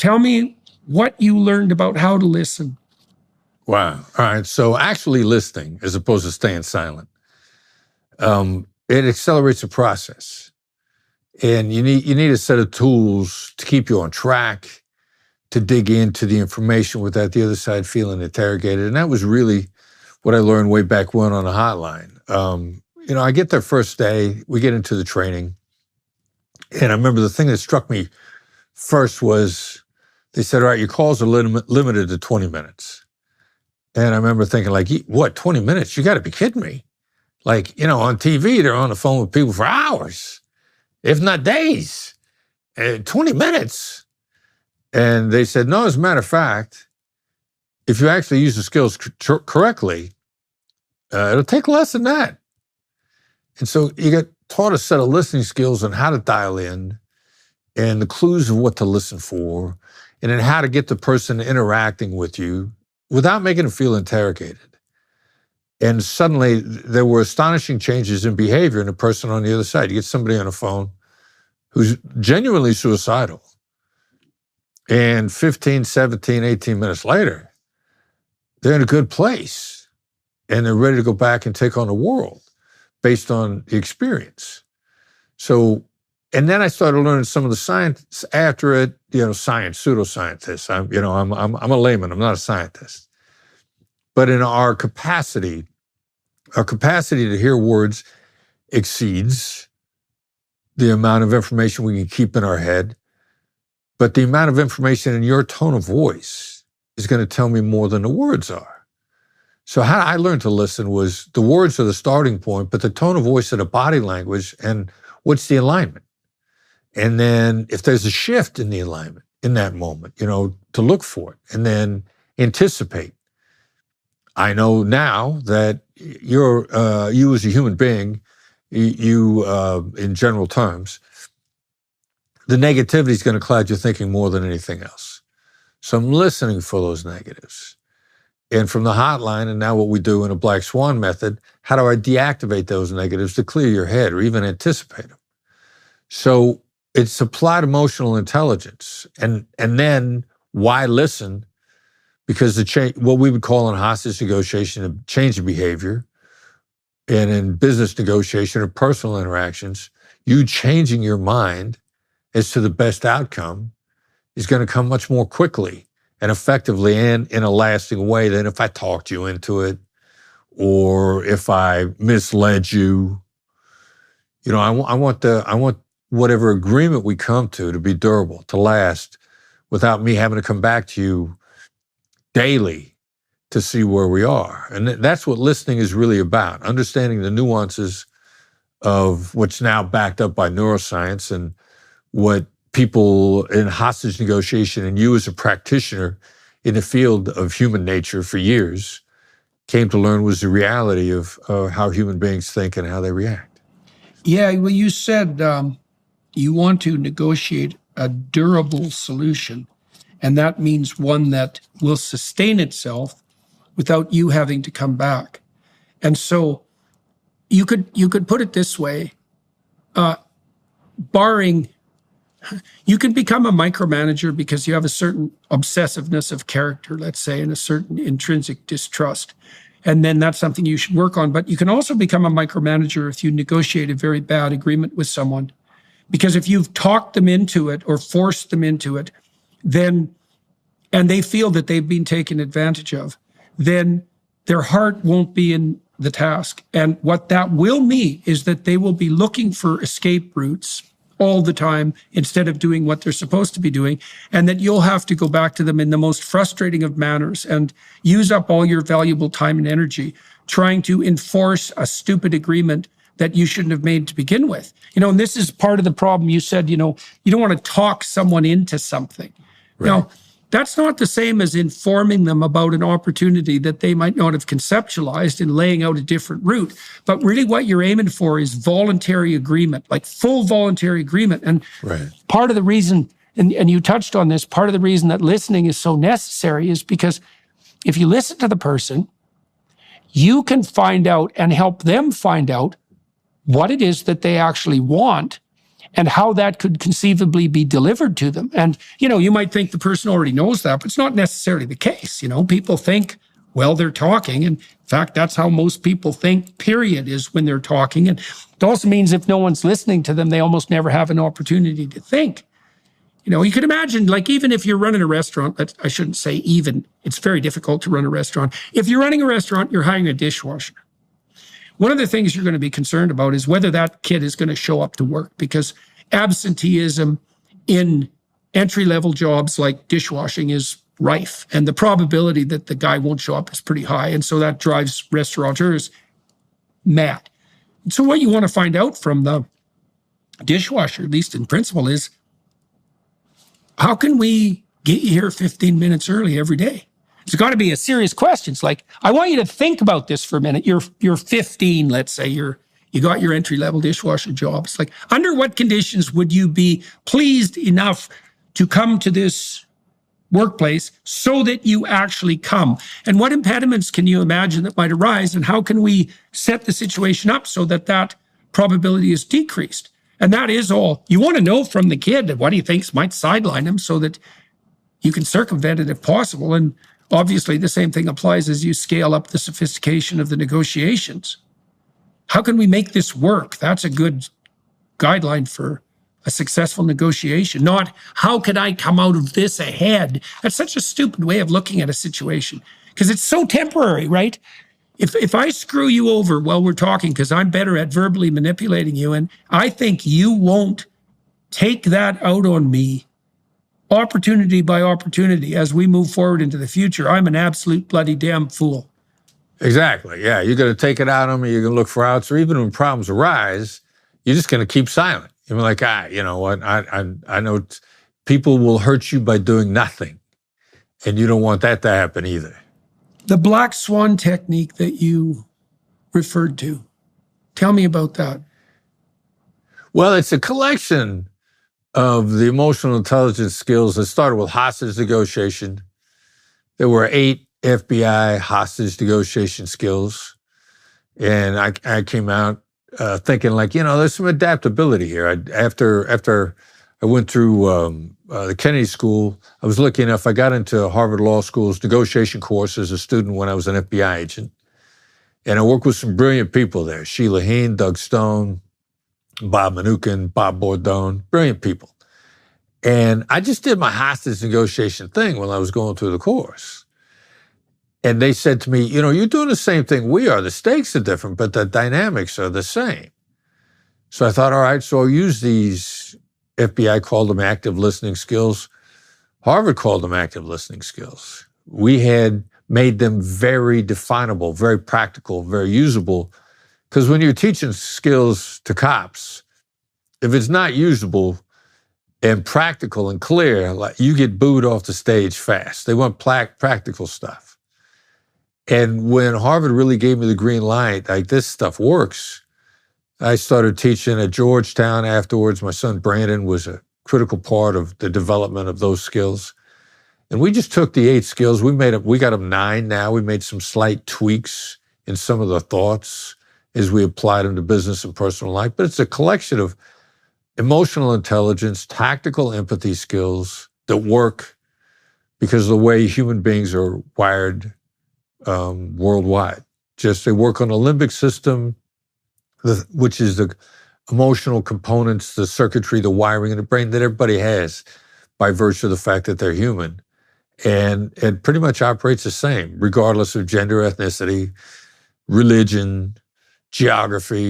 tell me what you learned about how to listen. Wow. All right. So actually listening as opposed to staying silent, it accelerates the process. And you need a set of tools to keep you on track, to dig into the information without the other side feeling interrogated. And that was really what I learned way back when on the hotline. I get there first day, we get into the training. And I remember the thing that struck me first was they said, all right, your calls are limited to 20 minutes. And I remember thinking like, what, 20 minutes? You got to be kidding me. Like, on TV, they're on the phone with people for hours, if not days. 20 minutes. And they said, no, as a matter of fact, if you actually use the skills correctly, it'll take less than that. And so you get taught a set of listening skills on how to dial in and the clues of what to listen for, and then how to get the person interacting with you without making them feel interrogated. And suddenly there were astonishing changes in behavior in the person on the other side. You get somebody on the phone who's genuinely suicidal. And 15, 17, 18 minutes later, they're in a good place and they're ready to go back and take on the world based on the experience. So, and then I started learning some of the science after it, science, pseudoscientists. I'm a layman, I'm not a scientist. But in our capacity to hear words exceeds the amount of information we can keep in our head. But the amount of information in your tone of voice is going to tell me more than the words are. So how I learned to listen was the words are the starting point, but the tone of voice and the body language and what's the alignment. And then if there's a shift in the alignment in that moment, to look for it and then anticipate. I know now that you as a human being, you in general terms, the negativity is going to cloud your thinking more than anything else. So I'm listening for those negatives. And from the hotline, and now what we do in a Black Swan method, how do I deactivate those negatives to clear your head or even anticipate them? So it's applied emotional intelligence. And then why listen? Because what we would call in hostage negotiation, a change of behavior, and in business negotiation or personal interactions, you changing your mind as to the best outcome is going to come much more quickly and effectively and in a lasting way than if I talked you into it or if I misled you. I want whatever agreement we come to be durable, to last, without me having to come back to you daily to see where we are. And that's what listening is really about, understanding the nuances of what's now backed up by neuroscience and what people in hostage negotiation and you as a practitioner in the field of human nature for years came to learn was the reality of how human beings think and how they react. Yeah, well, you said you want to negotiate a durable solution, and that means one that will sustain itself without you having to come back. And so you could put it this way, you can become a micromanager because you have a certain obsessiveness of character, let's say, and a certain intrinsic distrust. And then that's something you should work on. But you can also become a micromanager if you negotiate a very bad agreement with someone. Because if you've talked them into it or forced them into it, and they feel that they've been taken advantage of, then their heart won't be in the task. And what that will mean is that they will be looking for escape routes all the time instead of doing what they're supposed to be doing, and that you'll have to go back to them in the most frustrating of manners and use up all your valuable time and energy trying to enforce a stupid agreement that you shouldn't have made to begin with. And this is part of the problem. You said, you don't want to talk someone into something. Right. Now, that's not the same as informing them about an opportunity that they might not have conceptualized and laying out a different route. But really what you're aiming for is voluntary agreement, like full voluntary agreement. And right. Part of the reason, and you touched on this, part of the reason that listening is so necessary is because if you listen to the person, you can find out and help them find out what it is that they actually want and how that could conceivably be delivered to them. And, you might think the person already knows that, but it's not necessarily the case. People think, well, they're talking. And in fact, that's how most people think, period, is when they're talking. And it also means if no one's listening to them, they almost never have an opportunity to think. You could imagine, like, even if you're running a restaurant, I shouldn't say even, it's very difficult to run a restaurant. If you're running a restaurant, you're hiring a dishwasher. One of the things you're going to be concerned about is whether that kid is going to show up to work, because absenteeism in entry-level jobs like dishwashing is rife, and the probability that the guy won't show up is pretty high, and so that drives restaurateurs mad. And so what you want to find out from the dishwasher, at least in principle, is how can we get you here 15 minutes early every day? It's got to be a serious question. It's like, I want you to think about this for a minute. You're 15, let's say, you got your entry-level dishwasher job. It's like, under what conditions would you be pleased enough to come to this workplace so that you actually come? And what impediments can you imagine that might arise? And how can we set the situation up so that that probability is decreased? And that is all. You want to know from the kid what he thinks might sideline him so that you can circumvent it if possible. And obviously the same thing applies as you scale up the sophistication of the negotiations. How can we make this work? That's a good guideline for a successful negotiation, not how can I come out of this ahead? That's such a stupid way of looking at a situation because it's so temporary, right? If I screw you over while we're talking because I'm better at verbally manipulating you and I think you won't take that out on me opportunity by opportunity as we move forward into the future, I'm an absolute bloody damn fool. Exactly. Yeah. You're going to take it out on me. You're going to look for outs, or even when problems arise, you're just going to keep silent. You're like, you know what? I know people will hurt you by doing nothing, and you don't want that to happen either. The black swan technique that you referred to, tell me about that. Well, it's a collection of the emotional intelligence skills that started with hostage negotiation. There were 8 FBI hostage negotiation skills. And I came out thinking like, there's some adaptability here. After I went through the Kennedy School, I was lucky enough, I got into Harvard Law School's negotiation course as a student when I was an FBI agent. And I worked with some brilliant people there, Sheila Heen, Doug Stone, Bob Mnookin, Bob Bordone, brilliant people. And I just did my hostage negotiation thing when I was going through the course. And they said to me, you're doing the same thing we are. The stakes are different, but the dynamics are the same. So I thought, all right, so I'll use these. FBI called them active listening skills. Harvard called them active listening skills. We had made them very definable, very practical, very usable. Because when you're teaching skills to cops, if it's not usable and practical and clear, like you get booed off the stage fast. They want practical stuff. And when Harvard really gave me the green light, like this stuff works, I started teaching at Georgetown afterwards. My son Brandon was a critical part of the development of those skills. And we just took the 8 skills. We got them 9 now. We made some slight tweaks in some of the thoughts as we applied them to business and personal life. But it's a collection of emotional intelligence, tactical empathy skills that work because of the way human beings are wired worldwide. They work on the limbic system, which is the emotional components, the circuitry, the wiring in the brain that everybody has by virtue of the fact that they're human. And it pretty much operates the same, regardless of gender, ethnicity, religion, geography.